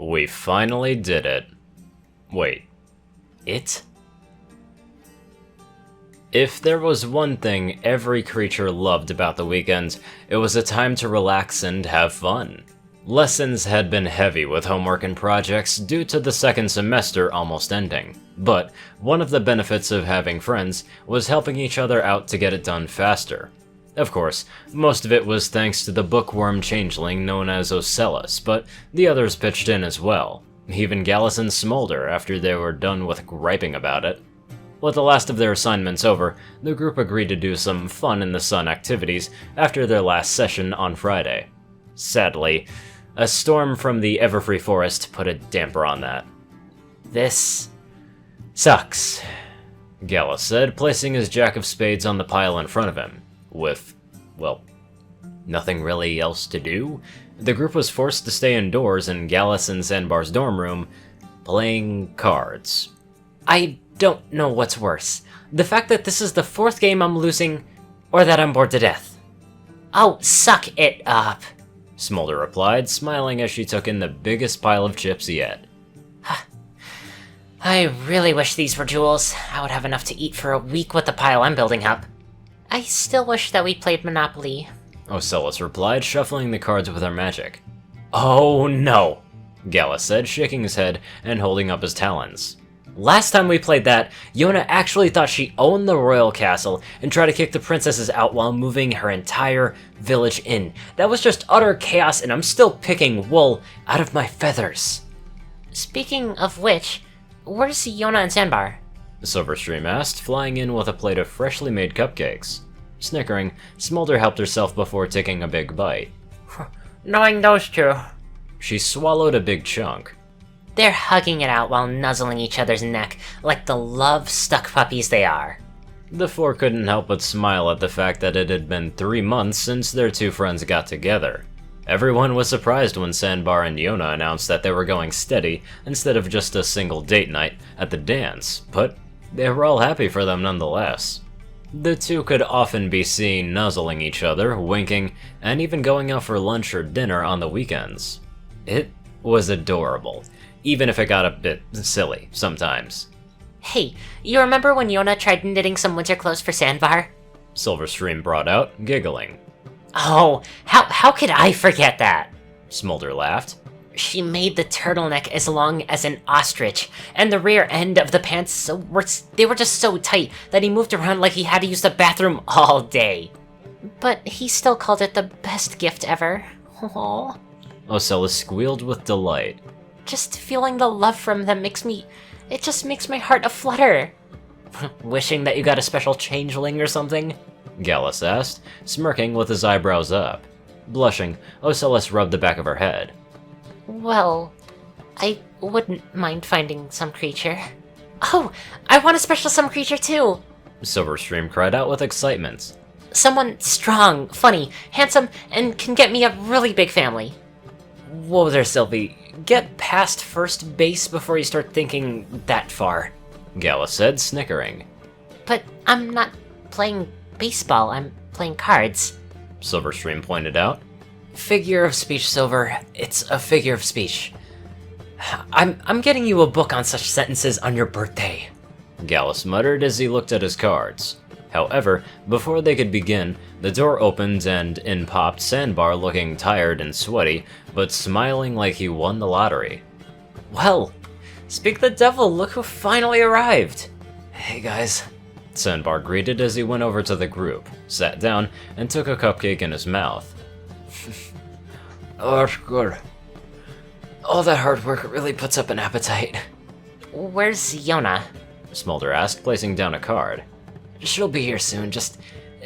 We finally did it. Wait, it? If there was one thing every creature loved about the weekend, it was a time to relax and have fun. Lessons had been heavy with homework and projects due to the second semester almost ending, but one of the benefits of having friends was helping each other out to get it done faster. Of course, most of it was thanks to the bookworm changeling known as Ocellus, but the others pitched in as well, even Gallus and Smolder after they were done with griping about it. With the last of their assignments over, the group agreed to do some fun in the sun activities after their last session on Friday. Sadly, a storm from the Everfree Forest put a damper on that. "This sucks," Gallus said, placing his jack of spades on the pile in front of him. With, well, nothing really else to do, the group was forced to stay indoors in Gallus and Sandbar's dorm room, playing cards. "I don't know what's worse. The fact that this is the fourth game I'm losing, or that I'm bored to death." "Oh, suck it up," Smolder replied, smiling as she took in the biggest pile of chips yet. "I really wish these were jewels. I would have enough to eat for a week with the pile I'm building up." "I still wish that we played Monopoly," Ocellus replied, shuffling the cards with her magic. "Oh no," Gallus said, shaking his head and holding up his talons. "Last time we played that, Yona actually thought she owned the royal castle and tried to kick the princesses out while moving her entire village in. That was just utter chaos, and I'm still picking wool out of my feathers." "Speaking of which, where's Yona and Sandbar?" Silverstream asked, flying in with a plate of freshly made cupcakes. Snickering, Smolder helped herself before taking a big bite. "Knowing those two." She swallowed a big chunk. "They're hugging it out while nuzzling each other's neck like the love-stuck puppies they are." The four couldn't help but smile at the fact that it had been 3 months since their two friends got together. Everyone was surprised when Sandbar and Yona announced that they were going steady instead of just a single date night at the dance, but they were all happy for them nonetheless. The two could often be seen nuzzling each other, winking, and even going out for lunch or dinner on the weekends. It was adorable, even if it got a bit silly sometimes. "Hey, you remember when Yona tried knitting some winter clothes for Sandbar?" Silverstream brought out, giggling. "Oh, how could I forget that?" Smolder laughed. "She made the turtleneck as long as an ostrich, and the rear end of the pants they were just so tight that he moved around like he had to use the bathroom all day. But he still called it the best gift ever." Aww. Ocellus squealed with delight. "Just feeling the love from them makes my heart aflutter." "Wishing that you got a special changeling or something?" Gallus asked, smirking with his eyebrows up. Blushing, Ocellus rubbed the back of her head. "Well, I wouldn't mind finding some creature." "Oh, I want a special some creature too!" Silverstream cried out with excitement. "Someone strong, funny, handsome, and can get me a really big family." "Whoa there, Sylvie. Get past first base before you start thinking that far," Gallus said, snickering. "But I'm not playing baseball, I'm playing cards," Silverstream pointed out. "Figure of speech, Silver. It's a figure of speech. I'm getting you a book on such sentences on your birthday," Gallus muttered as he looked at his cards. However, before they could begin, the door opened and in popped Sandbar, looking tired and sweaty, but smiling like he won the lottery. "Well, speak the devil, look who finally arrived!" "Hey guys," Sandbar greeted as he went over to the group, sat down, and took a cupcake in his mouth. "Oh, that's good. All that hard work really puts up an appetite." "Where's Yona?" Smolder asked, placing down a card. "She'll be here soon,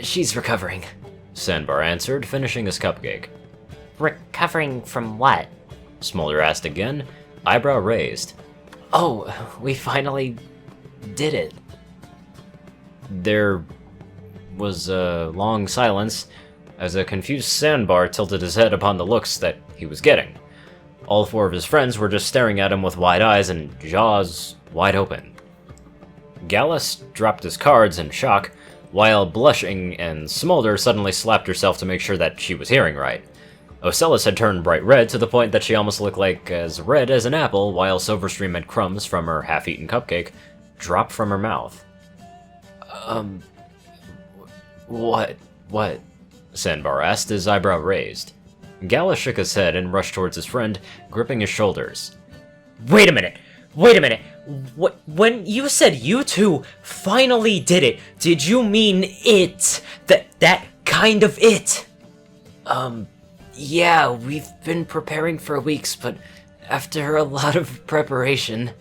she's recovering," Sandbar answered, finishing his cupcake. "Recovering from what?" Smolder asked again, eyebrow raised. "Oh, we finally did it." There was a long silence as a confused Sandbar tilted his head upon the looks that he was getting. All 4 of his friends were just staring at him with wide eyes and jaws wide open. Gallus dropped his cards in shock, while blushing, and Smolder suddenly slapped herself to make sure that she was hearing right. Ocellus had turned bright red to the point that she almost looked like as red as an apple, while Silverstream had crumbs from her half-eaten cupcake drop from her mouth. What? Sandbar asked, his eyebrow raised. Gallus shook his head and rushed towards his friend, gripping his shoulders. Wait a minute! What? When you said you two finally did it, did you mean it? That kind of it? Yeah, we've been preparing for weeks, but after a lot of preparation...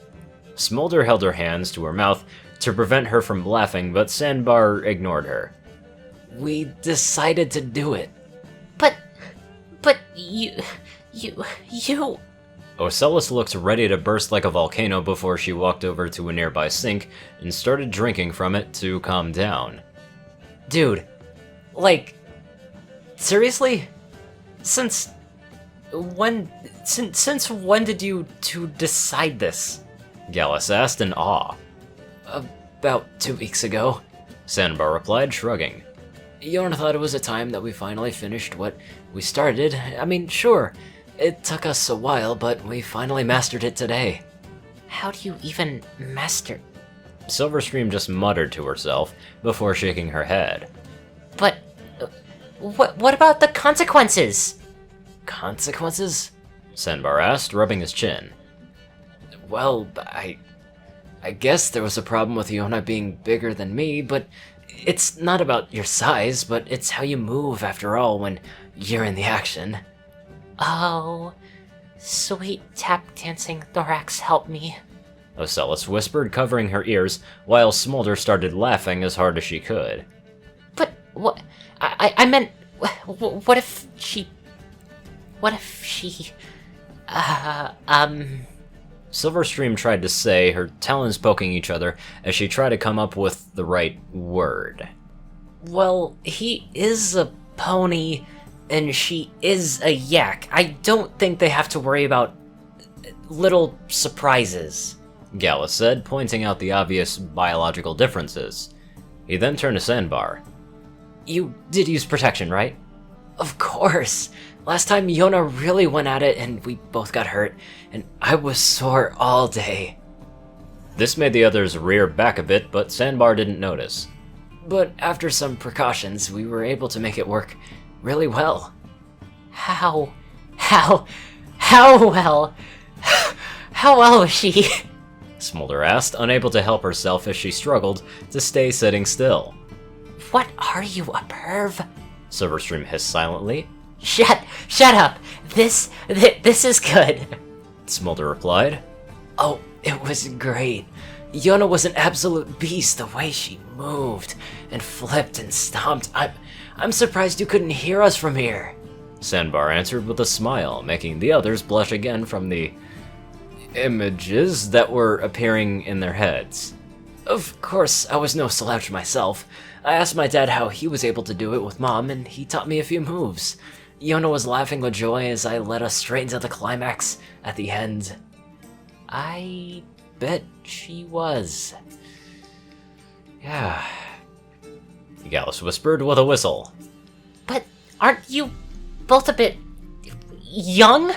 Smolder held her hands to her mouth to prevent her from laughing, but Sandbar ignored her. We decided to do it. But you... Ocellus looked ready to burst like a volcano before she walked over to a nearby sink and started drinking from it to calm down. Dude, like, seriously? Since when did you two decide this? Gallus asked in awe. About 2 weeks ago, Sandbar replied, shrugging. Yona thought it was a time that we finally finished what we started. I mean, sure, it took us a while, but we finally mastered it today. How do you even master? Silverstream just muttered to herself before shaking her head. But what about the consequences? Consequences? Sandbar asked, rubbing his chin. Well, I guess there was a problem with Yona being bigger than me, but it's not about your size, but it's how you move after all when you're in the action. Oh, sweet tap dancing thorax, help me. Ocellus whispered, covering her ears, while Smolder started laughing as hard as she could. But what? I meant, what if she... Silverstream tried to say, her talons poking each other as she tried to come up with the right word. Well, he is a pony, and she is a yak. I don't think they have to worry about little surprises, Gallus said, pointing out the obvious biological differences. He then turned to Sandbar. You did use protection, right? Of course! Last time Yona really went at it and we both got hurt, and I was sore all day. This made the others rear back a bit, but Sandbar didn't notice. But after some precautions, we were able to make it work really well. How well? How well was she? Smolder asked, unable to help herself as she struggled to stay sitting still. What are you, a perv? Silverstream hissed silently. Shut up! This is good! Smolder replied. Oh, it was great. Yona was an absolute beast the way she moved and flipped and stomped. I'm surprised you couldn't hear us from here. Sandbar answered with a smile, making the others blush again from the images that were appearing in their heads. Of course, I was no slouch myself. I asked my dad how he was able to do it with Mom, and he taught me a few moves. Yona was laughing with joy as I led us straight into the climax at the end. I bet she was. Yeah. Gallus whispered with a whistle. But aren't you both a bit young?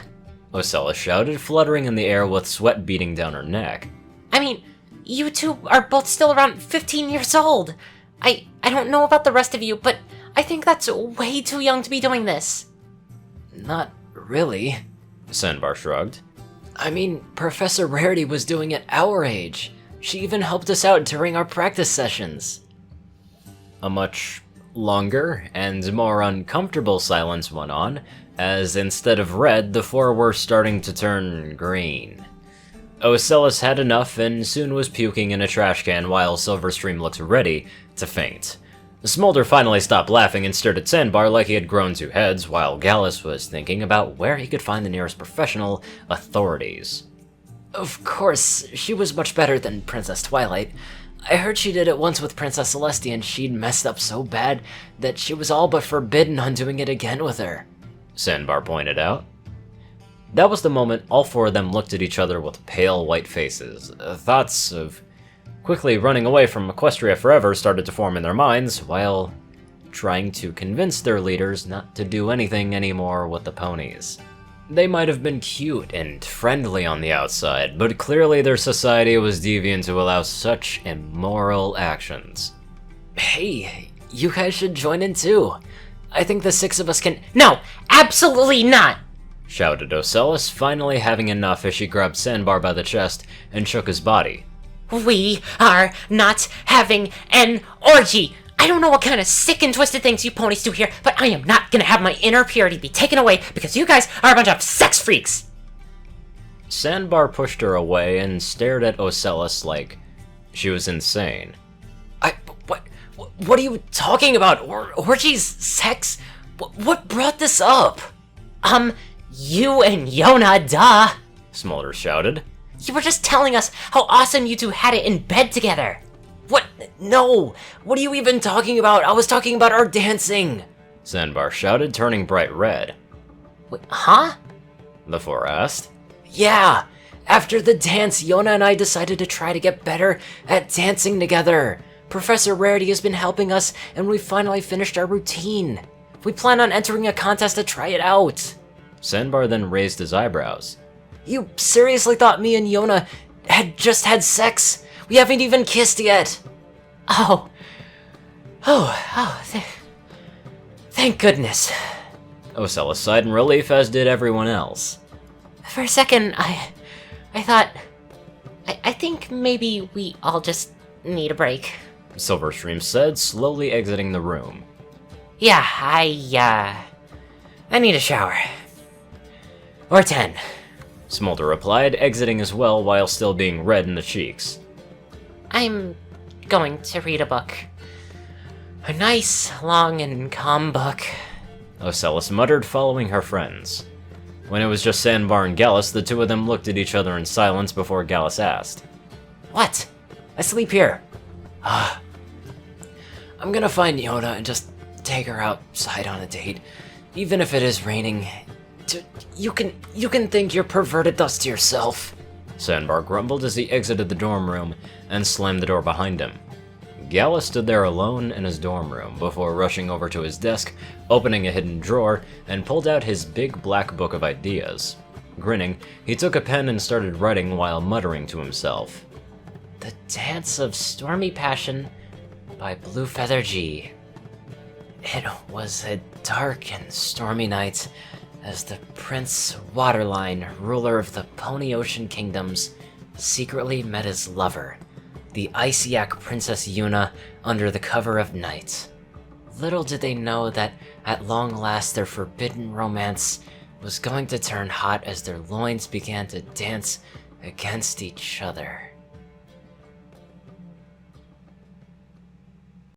Ocellus shouted, fluttering in the air with sweat beating down her neck. I mean, you two are both still around 15 years old. I don't know about the rest of you, but I think that's way too young to be doing this. Not really, Sandbar shrugged. I mean, Professor Rarity was doing it our age. She even helped us out during our practice sessions. A much longer and more uncomfortable silence went on, as instead of red, the four were starting to turn green. Ocellus had enough and soon was puking in a trash can while Silverstream looked ready to faint. Smolder finally stopped laughing and stared at Sandbar like he had grown two heads, while Gallus was thinking about where he could find the nearest professional authorities. Of course, she was much better than Princess Twilight. I heard she did it once with Princess Celestia and she'd messed up so bad that she was all but forbidden on doing it again with her, Sandbar pointed out. That was the moment all four of them looked at each other with pale white faces. Thoughts of quickly running away from Equestria forever started to form in their minds, while trying to convince their leaders not to do anything anymore with the ponies. They might have been cute and friendly on the outside, but clearly their society was deviant to allow such immoral actions. Hey, you guys should join in too. I think the 6 of us can— No, absolutely not! shouted Ocellus, finally having enough as she grabbed Sandbar by the chest and shook his body. We are not having an orgy! I don't know what kind of sick and twisted things you ponies do here, but I am not gonna have my inner purity be taken away because you guys are a bunch of sex freaks! Sandbar pushed her away and stared at Ocellus like she was insane. What are you talking about? Orgies? Sex? What brought this up? You and Yona, duh! Smolder shouted. You were just telling us how awesome you two had it in bed together! What? No! What are you even talking about? I was talking about our dancing! Sandbar shouted, turning bright red. Wait, huh? The 4 asked. Yeah! After the dance, Yona and I decided to try to get better at dancing together. Professor Rarity has been helping us, and we finally finished our routine. We plan on entering a contest to try it out. Sandbar then raised his eyebrows. You seriously thought me and Yona had just had sex? We haven't even kissed yet. Thank goodness. Ocellus sighed in relief, as did everyone else. For a second, I thought... I think maybe we all just need a break. Silverstream said, slowly exiting the room. Yeah, I need a shower. Or 10. Smolder replied, exiting as well while still being red in the cheeks. I'm going to read a book. A nice, long, and calm book. Ocellus muttered, following her friends. When it was just Sandbar and Gallus, the 2 of them looked at each other in silence before Gallus asked. What? I sleep here. I'm gonna find Yona and just take her outside on a date, even if it is raining. You can think you're perverted thus to yourself. Sandbar grumbled as he exited the dorm room and slammed the door behind him. Gallus stood there alone in his dorm room before rushing over to his desk, opening a hidden drawer, and pulled out his big black book of ideas. Grinning, he took a pen and started writing while muttering to himself. The Dance of Stormy Passion by Bluefeather G. It was a dark and stormy night as the Prince Waterline, ruler of the Pony Ocean Kingdoms, secretly met his lover, the Icy-Yak Princess Yuna, under the cover of night. Little did they know that at long last their forbidden romance was going to turn hot as their loins began to dance against each other.